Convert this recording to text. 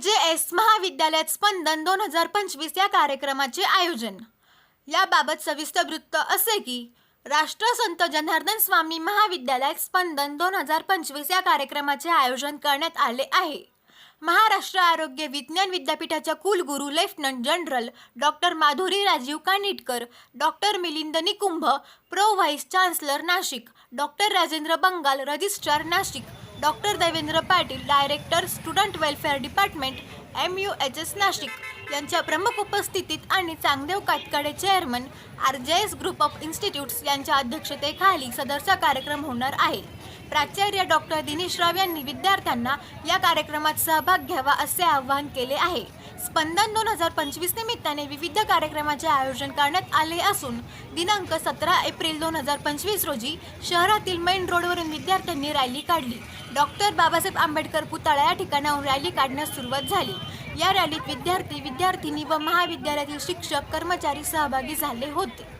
RJS महाविद्यालयात स्पंदन 2025 या कार्यक्रमाचे आयोजन। याबाबत सविस्तर वृत्त असे की राष्ट्रसंत जनार्दन स्वामी महाविद्यालयात स्पंदन 2025 या कार्यक्रमाचे आयोजन करण्यात आले आहे। महाराष्ट्र आरोग्य विज्ञान विद्यापीठाच्या कुलगुरू lieutenant general doctor Madhuri Rajeev Kanitkar, doctor Milind Nikumbh, pro vice chancellor Nashik, doctor Rajendra Bangal, registrar Nashik, doctor Devendra Patil, director student welfare department MUHS Nashik यांच्या प्रमुख उपस्थितीत आणि Changdev Katkade chairman RJS group of institutes यांच्या अध्यक्षतेखाली सदरचा कार्यक्रम होणार आहे। प्राचार्य डॉक्टर दिनेश राव यांनी विद्यार्थ्यांना या कार्यक्रमात सहभाग घ्यावा असे आवाहन केले आहे। स्पंदन 2025 निमित्ताने विविध कार्यक्रमाचे आयोजन करण्यात आले असून दिनांक 17 एप्रिल 2025 रोजी शहरातील मेन रोडवरून विद्यार्थ्यांनी रॅली काढली। डॉक्टर बाबासाहेब आंबेडकर पुतळा या ठिकाणाहून रॅली काढण्यास सुरुवात झाली। या रॅलीत विद्यार्थी, विद्यार्थिनी व महाविद्यालयातील शिक्षक, कर्मचारी सहभागी झाले होते।